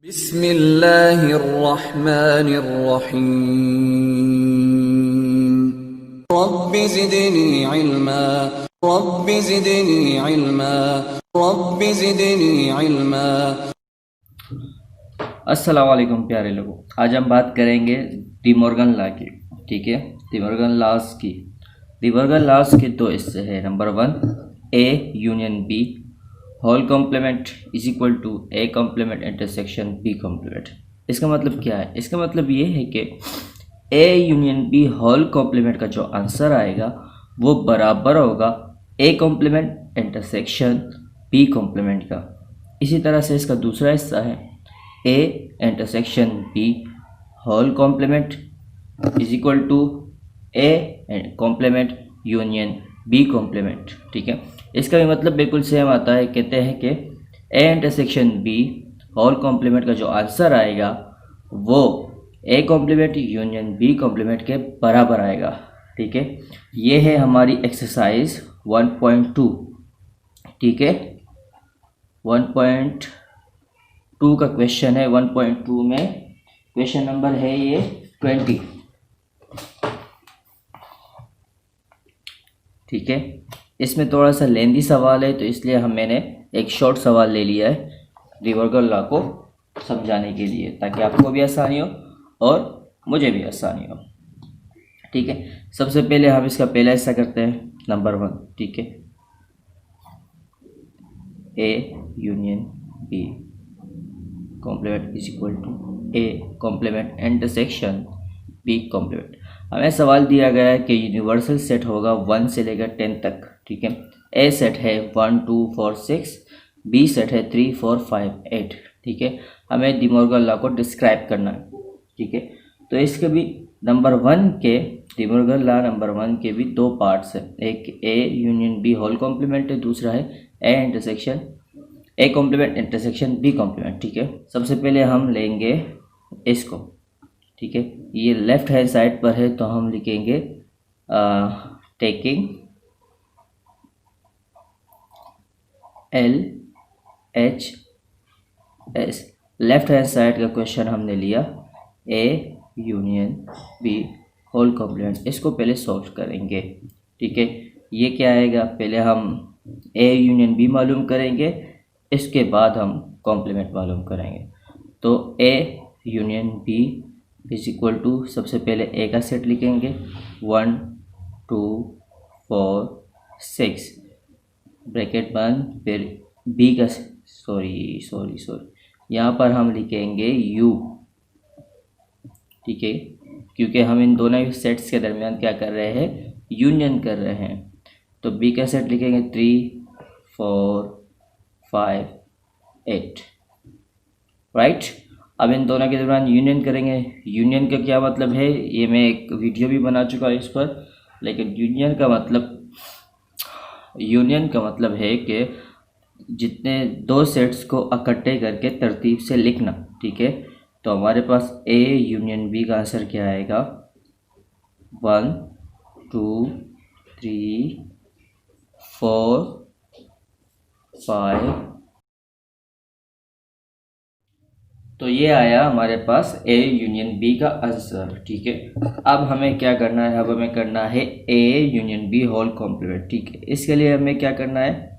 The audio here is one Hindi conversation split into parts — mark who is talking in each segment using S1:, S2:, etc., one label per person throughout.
S1: बिस्मिल्लाहिर्रहमानिर्रहीम रब्बि ज़िदनी इल्मा रब्बि ज़िदनी इल्मा रब्बि ज़िदनी इल्मा।
S2: अस्सलाम वालेकुम प्यारे लोगों, आज हम बात करेंगे डिमॉर्गन लॉ की। ठीक है, डिमॉर्गन लॉस की। डिमॉर्गन लॉस के दो हिस्से हैं। Number 1, A union B whole complement is equal to A complement intersection B complement. इसका मतलब क्या है? इसका मतलब ये है कि A union B whole complement का जो आंसर आएगा वो बराबर होगा A complement intersection B complement का। इसी तरह से इसका दूसरा हिस्सा है A intersection B whole complement is equal to A complement union B complement. ठीक है, इसका भी मतलब बिल्कुल सेम आता है। कहते हैं कि A intersection B whole complement का जो आंसर आएगा वो A complement union B complement के बराबर आएगा। ठीक है, ये है हमारी एक्सरसाइज 1.2। ठीक है, 1.2 का क्वेश्चन है। 1.2 में क्वेश्चन नंबर है ये 20। ठीक है, इसमें थोड़ा सा लेंदी सवाल है तो इसलिए मैंने एक शॉर्ट सवाल ले लिया है डिमॉर्गन लॉ को समझाने के लिए, ताकि आपको भी आसानी हो और मुझे भी आसानी हो। ठीक है, सबसे पहले हम इसका पहला हिस्सा करते हैं, नंबर 1। ठीक है, A union B complement is equal to A complement intersection B complement. हमें सवाल दिया गया है कि यूनिवर्सल सेट होगा 1 से लेकर 10 तक। ठीक है, ए सेट है 1 2 4 6, बी सेट है 3 4 5 8। ठीक है, हमें डिमॉर्गन लॉ को डिस्क्राइब करना है। ठीक है, तो इसके भी नंबर 1 के डिमॉर्गन लॉ नंबर 1 के भी दो पार्ट्स हैं। एक A union B whole complement है, दूसरा है A intersection A complement intersection B complement. ठीक है, सबसे पहले हम लेंगे इसको। ठीक है, ये लेफ्ट हैंड साइड पर है तो हम लिखेंगे taking L H S. Left hand side का क्वेश्चन हमने लिया A union B whole complement. इसको पहले सॉल्व करेंगे। ठीक है, ये क्या आएगा? पहले हम ए यूनियन बी मालूम करेंगे, इसके बाद हम कॉम्प्लीमेंट मालूम करेंगे। तो A union B is equal to, सबसे पहले ए का सेट लिखेंगे 1 2 4 6 ब्रैकेट बंद, फिर बी का सॉरी यहाँ पर हम लिखेंगे यू। ठीक है, क्योंकि हम इन दोनों सेट्स के दरमियान क्या कर रहे हैं? यूनियन कर रहे हैं। तो बी का सेट लिखेंगे 3 4 5 8। राइट, अब इन दोनों के दरमियान यूनियन करेंगे। यूनियन का क्या मतलब है ये मैं एक वीडियो भी बना चुका हूँ इस पर, लेकिन यूनियन का मतलब है कि जितने दो सेट्स को इकट्ठे करके तरतीब से लिखना। ठीक है, तो हमारे पास ए यूनियन बी का आंसर क्या आएगा? 1 2 3 4 5। तो ये आया हमारे पास ए यूनियन बी का आंसर। ठीक है, अब हमें क्या करना है? अब हमें करना है A union B whole complement. ठीक है, इसके लिए हमें क्या करना है?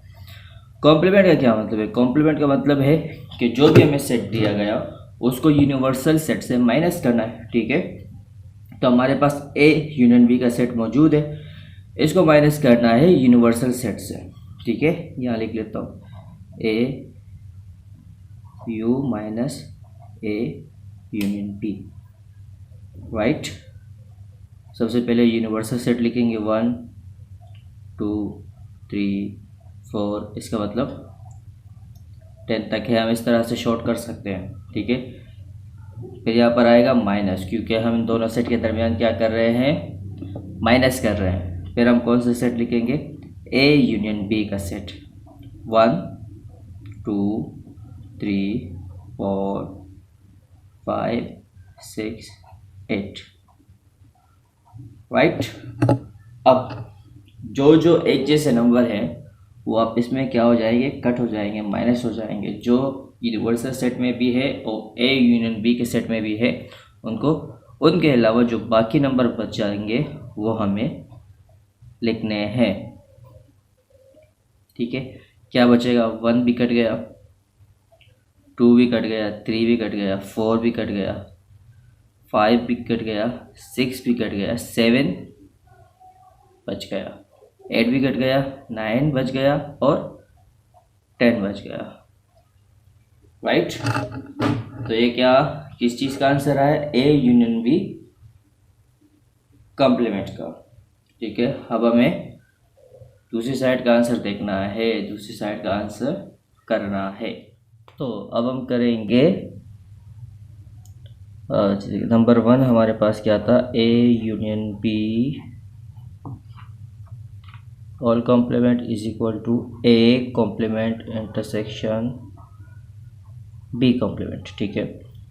S2: कॉम्प्लीमेंट का क्या मतलब है? कॉम्प्लीमेंट का मतलब है कि जो भी हमें सेट दिया गया उसको यूनिवर्सल सेट से माइनस करना है। ठीक है, तो हमारे पास ए यूनियन बी का सेट मौजूद है, इसको माइनस करना है यूनिवर्सल सेट से। ठीक है, यहाँ लिख लेता हूँ A U minus A union B. Right, सबसे पहले यूनिवर्सल सेट लिखेंगे 1 2 3 4, इसका मतलब 10 तक है। हम इस तरह से शॉर्ट कर सकते हैं। ठीक है, फिर यहाँ पर आएगा माइनस, क्योंकि हम इन दोनों सेट के दरमियान क्या कर रहे हैं? माइनस कर रहे हैं। फिर हम कौन सा सेट लिखेंगे? ए यूनियन बी का सेट 1 2 3 4 5 6 8। राइट, अब जो एक जैसे नंबर हैं वो आपस में क्या हो जाएंगे? कट हो जाएंगे, माइनस हो जाएंगे। जो यूनिवर्सल सेट में भी है और ए यूनियन बी के सेट में भी है, उनको उनके अलावा जो बाकी नंबर बच जाएंगे वो हमें लिखने हैं। ठीक है, क्या बचेगा? 1 भी कट गया, 2 भी कट गया, 3 भी कट गया, 4 भी कट गया, 5 भी कट गया, 6 भी कट गया, 7 बच गया, 8 भी कट गया, 9 बच गया और 10 बच गया। राइट, तो ये क्या किस चीज़ का आंसर है? ए यूनियन बी कॉम्प्लीमेंट का। ठीक है, अब हमें दूसरी साइड का आंसर देखना है, दूसरी साइड का आंसर करना है। तो अब हम करेंगे नंबर 1 हमारे पास क्या था? A union B all complement is equal to A complement intersection B complement. ठीक है,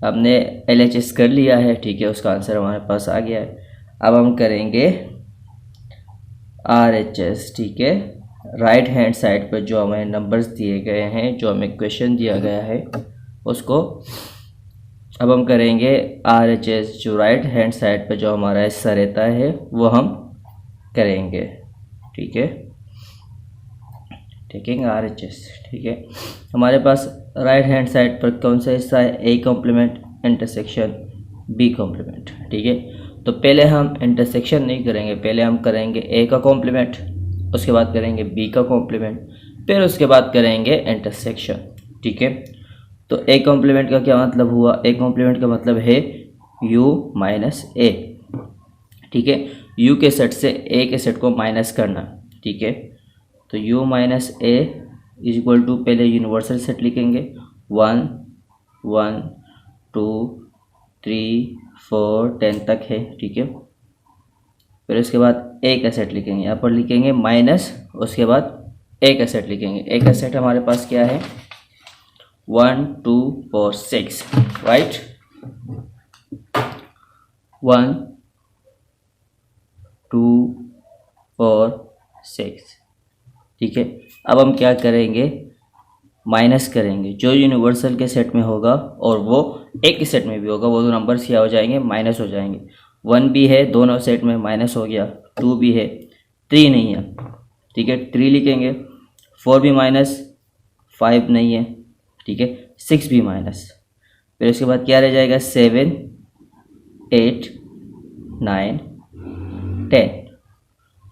S2: हमने LHS कर लिया है। ठीक है, उसका आंसर हमारे पास आ गया है। अब हम करेंगे RHS। ठीक है, राइट हैंड साइड पर जो हमें नंबर्स दिए गए हैं, जो हमें क्वेश्चन दिया गया है, उसको अब हम करेंगे RHS। जो राइट हैंड साइड पर जो हमारा हिस्सा रहता है वो हम करेंगे। ठीक है, टेकिंग RHS। ठीक है, हमारे पास राइट हैंड साइड पर कौन सा हिस्सा है? A complement intersection B complement. ठीक है, तो पहले हम इंटरसेक्शन नहीं करेंगे, पहले हम करेंगे ए का कॉम्प्लीमेंट, उसके बाद करेंगे बी का कॉम्प्लीमेंट, फिर उसके बाद करेंगे इंटरसेक्शन। ठीक है, तो ए कॉम्प्लीमेंट का क्या मतलब हुआ? ए कॉम्प्लीमेंट का मतलब है u माइनस ए। ठीक है, u के सेट से ए के सेट को माइनस करना। ठीक है, तो u minus A is equal to, पहले यूनिवर्सल सेट लिखेंगे 1 1 2 3 4 10 तक है। ठीक है, फिर उसके बाद ए का सेट लिखेंगे, यहाँ पर लिखेंगे माइनस, उसके बाद ए का सेट लिखेंगे। ए का सेट हमारे पास क्या है? 1 2 4 6। राइट, 1 2 4 6। ठीक है, अब हम क्या करेंगे? माइनस करेंगे। जो यूनिवर्सल के सेट में होगा और वो एक के सेट में भी होगा, वो दो नंबर्स क्या हो जाएंगे? माइनस हो जाएंगे। 1 भी है दोनों सेट में, माइनस हो गया। 2 भी है, 3 नहीं है। ठीक है, 3 लिखेंगे। 4 भी माइनस, 5 नहीं है। ठीक है, 6 भी माइनस। फिर उसके बाद क्या रह जाएगा? 7 8 9 10।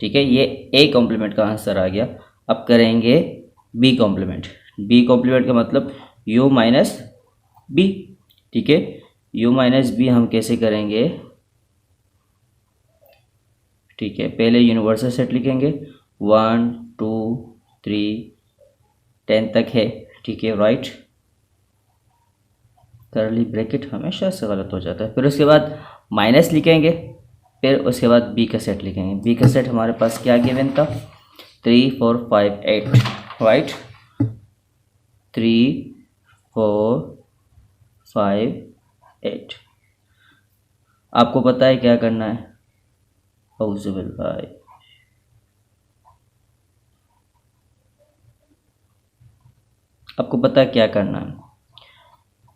S2: ठीक है, ये ए कॉम्प्लीमेंट का आंसर आ गया। अब करेंगे बी कॉम्प्लीमेंट। बी कॉम्प्लीमेंट का मतलब u माइनस बी। ठीक है, u माइनस बी हम कैसे करेंगे? ठीक है, पहले यूनिवर्सल सेट लिखेंगे 1 2 3 10 तक है। ठीक है, राइट, करली ब्रैकेट हमेशा से गलत हो जाता है। फिर उसके बाद माइनस लिखेंगे, फिर उसके बाद बी का सेट लिखेंगे। बी का सेट हमारे पास क्या गिवन था? 3 4 5 8। राइट, 3 4 5 8। आपको पता है क्या करना है? औज़ुबिल भाई, आपको पता है क्या करना है?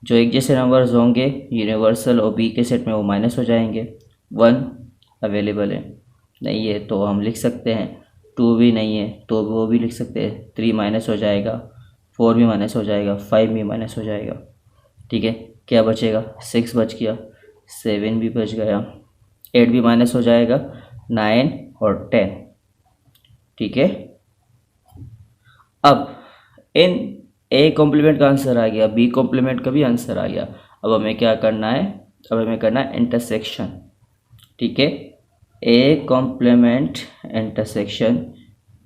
S2: जो एक जैसे नंबर्स होंगे यूनिवर्सल और बी के सेट में, वो माइनस हो जाएंगे। 1 अवेलेबल है, नहीं है तो हम लिख सकते हैं। 2 भी नहीं है तो वो भी लिख सकते हैं। 3 माइनस हो जाएगा, 4 भी माइनस हो जाएगा, 5 भी माइनस हो जाएगा। ठीक है, क्या बचेगा? 6 बच गया, 7 भी बच गया, 8 भी माइनस हो जाएगा, 9 और 10। ठीक है, अब इन ए कॉम्प्लीमेंट का आंसर आ गया, बी कॉम्प्लीमेंट का भी आंसर आ गया। अब हमें क्या करना है? अब हमें करना है इंटरसेक्शन। ठीक है, A complement intersection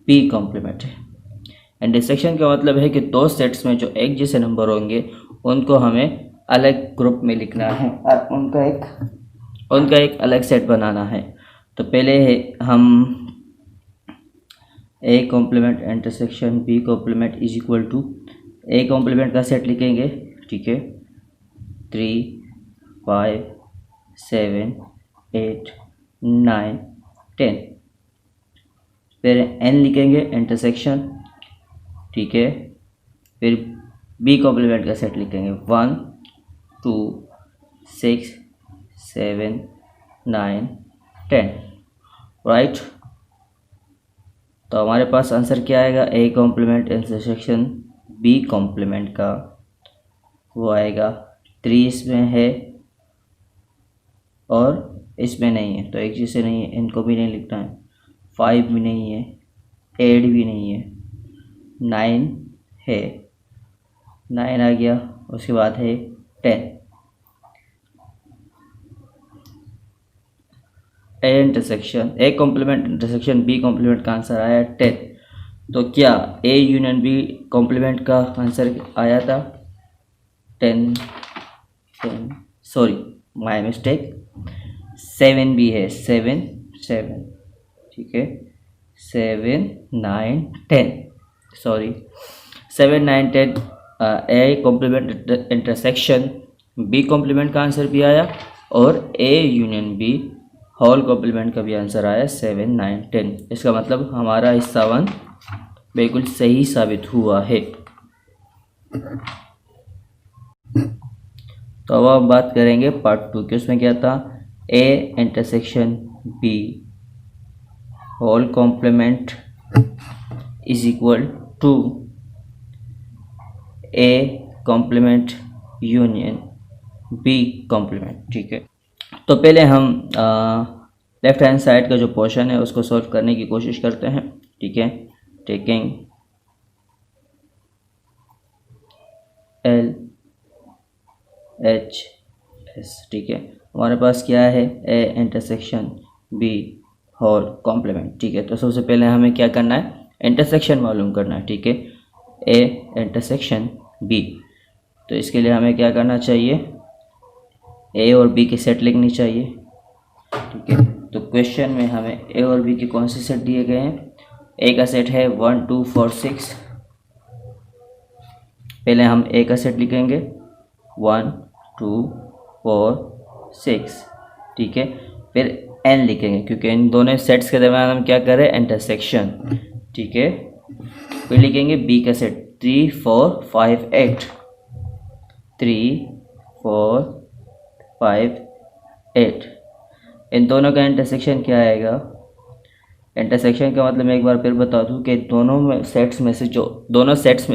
S2: B complement है। इंटरसेक्शन का मतलब है कि दो सेट्स में जो एक जैसे नंबर होंगे उनको हमें अलग ग्रुप में लिखना है और उनका एक अलग सेट बनाना है। तो पहले हम A complement intersection B complement is equal to, A complement का सेट लिखेंगे। ठीक है, 3 5 7 8 9 10। फिर एन लिखेंगे इंटरसेक्शन। ठीक है, फिर बी कॉम्प्लीमेंट का सेट लिखेंगे 1 2 6 7 9 10, राइट। तो हमारे पास आंसर क्या आएगा, A complement intersection B complement का वो आएगा 3 इसमें है और इसमें नहीं है, तो एक चीज़ से नहीं है, इनको भी नहीं लिखना है। 5 भी नहीं है, 8 भी नहीं है, 9 है, 9 आ गया, उसके बाद है 10। A intersection A complement intersection B complement का आंसर आया 10। तो क्या ए यूनियन बी कॉम्प्लीमेंट का आंसर आया था 10, सॉरी माय मिस्टेक, 7 भी है, 7 ठीक है, 7 9 10, sorry 7 9 10 A complement intersection B complement का आंसर भी आया और A union B whole complement का भी आंसर आया 7 9 10। इसका मतलब हमारा हिस्सा 1 बिल्कुल सही साबित हुआ है। तो अब हम बात करेंगे पार्ट 2 की। उसमें क्या था, A intersection B whole complement is equal to A complement union B complement, ठीक है। तो पहले हम लेफ्ट हैंड साइड का जो पोर्शन है उसको सॉल्व करने की कोशिश करते हैं, ठीक है। टेकिंग एल एच एस, ठीक है। हमारे पास क्या है, A intersection B whole complement, ठीक है। तो सबसे पहले हमें क्या करना है, इंटरसेक्शन मालूम करना है, ठीक है। ए इंटरसेक्शन बी, तो इसके लिए हमें क्या करना चाहिए, ए और बी की सेट लिखनी चाहिए, ठीक है। तो क्वेश्चन में हमें ए और बी के कौन से सेट दिए गए हैं, ए का सेट है 1 2 4 6। पहले हम ए का सेट लिखेंगे 1 2 4 6, ठीक है। फिर एन लिखेंगे क्योंकि इन दोनों सेट्स के दरम्यान हम क्या करें, इंटरसेक्शन, ठीक है। फिर लिखेंगे बी का सेट 3 4 5 8, 3 4 5 8। इन दोनों का इंटरसेक्शन क्या आएगा, इंटरसेक्शन का मतलब मैं एक बार फिर बता दूं कि दोनों सेट्स में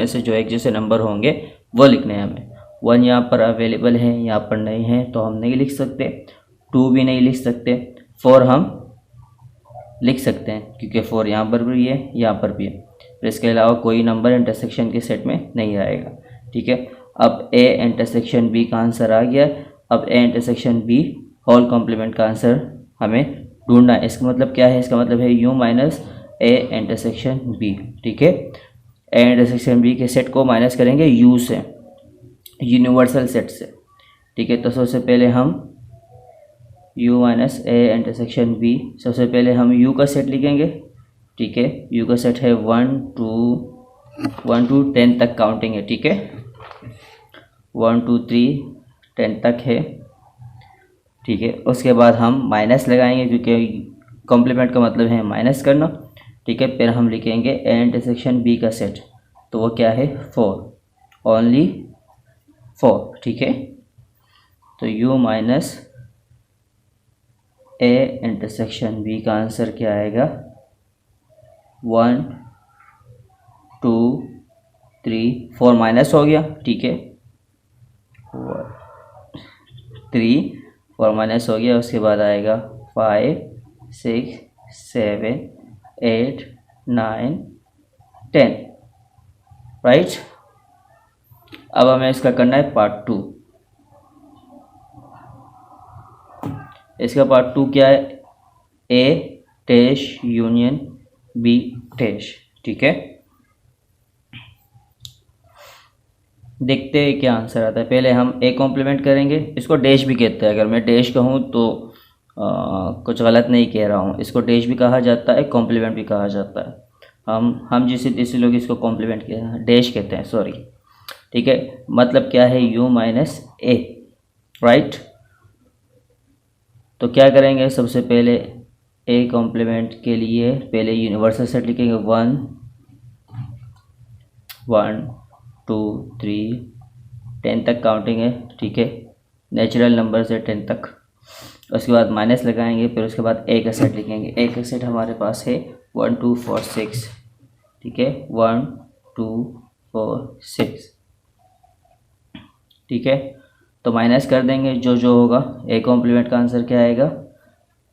S2: से जो एक जैसे नंबर होंगे वो लिखने हैं हमें। 1 यहाँ पर अवेलेबल है, यहाँ पर नहीं है तो हम नहीं लिख सकते, 2 भी नहीं लिख सकते, 4 हम लिख सकते हैं क्योंकि 4 यहाँ पर भी है, यहाँ पर भी है। फिर इसके अलावा कोई नंबर इंटरसेक्शन के सेट में नहीं आएगा, ठीक है। अब ए इंटरसेक्शन बी का आंसर आ गया। अब A intersection B whole complement का आंसर हमें ढूंढना है। इसका मतलब क्या है, इसका मतलब है U minus A intersection B, ठीक है। ए इंटरसेक्शन बी के सेट को माइनस करेंगे यू से, यूनिवर्सल सेट से, ठीक है। तो सबसे पहले हम u minus A intersection B, सबसे पहले हम u का सेट लिखेंगे, ठीक है। u का सेट है 1 2 10 तक काउंटिंग है, ठीक है। 1 2 3 10 तक है, ठीक है। उसके बाद हम माइनस लगाएंगे क्योंकि कॉम्प्लीमेंट का मतलब है माइनस करना, ठीक है। फिर हम लिखेंगे ए इंटरसेक्शन बी का सेट, तो वो क्या है 4, ओनली 4, ठीक है। तो u minus A intersection B का आंसर क्या आएगा, 1 2 3 4 माइनस हो गया, ठीक है। 3 4 माइनस हो गया, उसके बाद आएगा 5 6 7 8 9 10, राइट। अब हमें इसका करना है पार्ट 2। इसका पार्ट 2 क्या है, ए डैश यूनियन बी डैश, ठीक है। देखते हैं क्या आंसर आता है। पहले हम ए कॉम्प्लीमेंट करेंगे, इसको डैश भी कहते हैं। अगर मैं डैश कहूँ तो कुछ गलत नहीं कह रहा हूँ, इसको डैश भी कहा जाता है, कॉम्प्लीमेंट भी कहा जाता है। हम जैसे तीसरे लोग इसको कॉम्प्लीमेंट डैश कहते हैं, सॉरी, ठीक है। मतलब क्या है, u माइनस ए, राइट। तो क्या करेंगे, सबसे पहले ए कॉम्प्लीमेंट के लिए पहले यूनिवर्सल सेट लिखेंगे 1 1 2 3 10 तक काउंटिंग है, ठीक है, नेचुरल नंबर से 10 तक। उसके बाद माइनस लगाएंगे, फिर उसके बाद ए का सेट लिखेंगे। ए का सेट हमारे पास है 1 2 4 6, ठीक है, 1 2 4 6, ठीक है। तो माइनस कर देंगे जो होगा। ए कॉम्प्लीमेंट का आंसर क्या आएगा,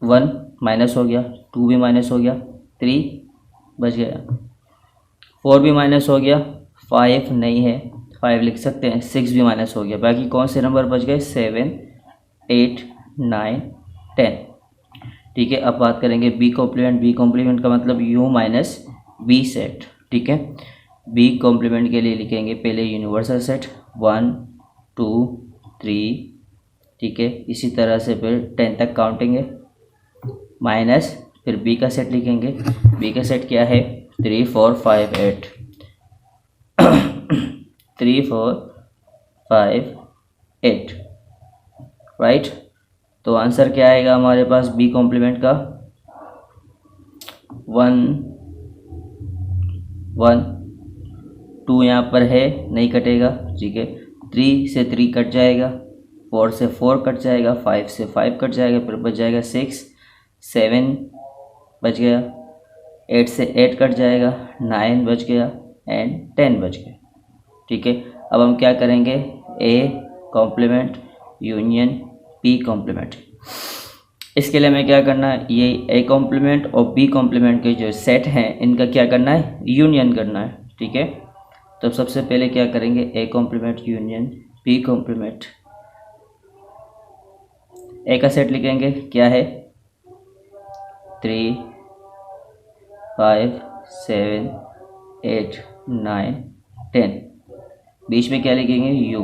S2: 1 माइनस हो गया, 2 भी माइनस हो गया, 3 बच गया, 4 भी माइनस हो गया, 5 नहीं है, 5 लिख सकते हैं, 6 भी माइनस हो गया। बाकी कौन से नंबर बच गए, 7 8 9 10, ठीक है। अब बात करेंगे बी कॉम्प्लीमेंट। बी कॉम्प्लीमेंट का मतलब यू माइनस बी सेट, ठीक है। बी कॉम्प्लीमेंट के लिए लिखेंगे पहले यूनिवर्सल सेट 1 2 3, ठीक है। इसी तरह से फिर 10 तक काउंटिंग है, माइनस फिर बी का सेट लिखेंगे। बी का सेट क्या है, 3 4 5 8 3 4 5 8, राइट। तो आंसर क्या आएगा हमारे पास बी कॉम्प्लीमेंट का, 1 1 2 यहाँ पर है, नहीं कटेगा, ठीक है। 3 से 3 कट जाएगा, 4 से 4 कट जाएगा, 5 से 5 कट जाएगा, फिर बच जाएगा 6 7 बच गया, 8 से 8 कट जाएगा, 9 बच गया एंड 10 बच गया, ठीक है। अब हम क्या करेंगे, A complement union B complement. इसके लिए हमें क्या करना है, ये ए कॉम्प्लीमेंट और बी कॉम्प्लीमेंट के जो सेट हैं इनका क्या करना है, यूनियन करना है, ठीक है। तो सबसे पहले क्या करेंगे, A complement union B complement. A का सेट लिखेंगे, क्या है, 3 5 7 8 9 10, बीच में क्या लिखेंगे, यू,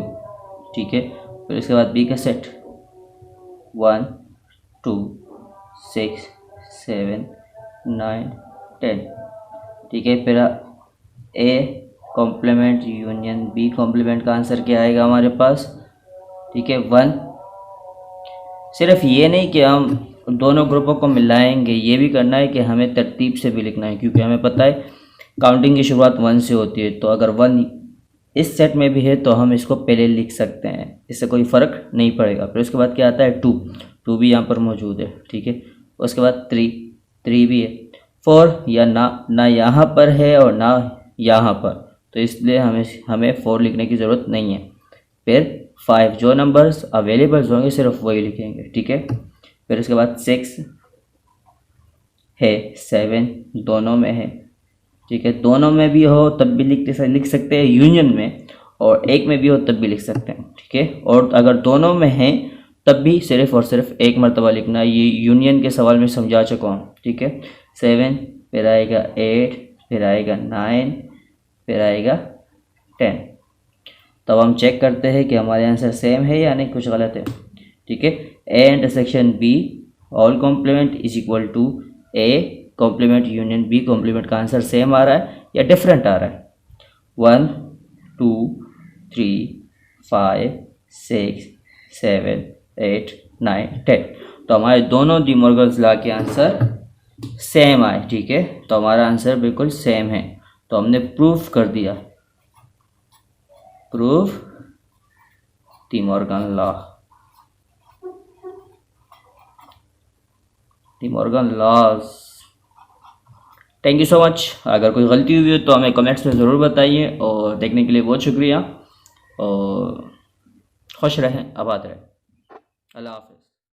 S2: ठीक है। फिर इसके बाद बी का सेट 1 2 6 7 9 10, ठीक है। फिर A complement union B complement का आंसर क्या आएगा हमारे पास, ठीक है, 1। सिर्फ ये नहीं कि हम दोनों ग्रुपों को मिलाएंगे, ये भी करना है कि हमें तरतीब से भी लिखना है, क्योंकि हमें पता है काउंटिंग की शुरुआत 1 से होती है। तो अगर 1 इस सेट में भी है तो हम इसको पहले लिख सकते हैं, इससे कोई फ़र्क नहीं पड़ेगा। फिर उसके बाद क्या आता है, 2 भी यहाँ पर मौजूद है, ठीक है। उसके बाद 3 भी है, 4 या ना यहाँ पर है और ना यहाँ पर, तो इसलिए हमें 4 लिखने की ज़रूरत नहीं है। फिर 5 जो नंबर्स अवेलेबल होंगे सिर्फ वही लिखेंगे, ठीक है। फिर उसके बाद 6 है, 7 दोनों में है, ठीक है। दोनों में भी हो तब भी लिख सकते हैं यूनियन में, और एक में भी हो तब भी लिख सकते हैं, ठीक है। और अगर दोनों में है तब भी सिर्फ और सिर्फ एक मरतबा लिखना है। ये यूनियन के सवाल में समझा चुका हूँ, ठीक है। 7 फिर आएगा 8 फिर आएगा 9 फिर आएगा 10। तब हम चेक करते हैं कि हमारे आंसर सेम है या नहीं, कुछ गलत है, ठीक है। A intersection B all complement is equal to A complement union B complement का आंसर सेम आ रहा है या डिफरेंट आ रहा है। 1 2 3 5 6 7 8 9 10, तो हमारे दोनों डी मॉर्गन्स लॉ के आंसर सेम आए, ठीक है। तो हमारा आंसर बिल्कुल सेम है, तो हमने प्रूफ कर दिया, proof De Morgan law, De Morgan laws. Thank you so much. अगर कोई गलती हुई हो तो हमें कमेंट्स में ज़रूर बताइए, और देखने के लिए बहुत शुक्रिया, और खुश रहें, आबाद रहें, अल्लाह हाफ़िज़।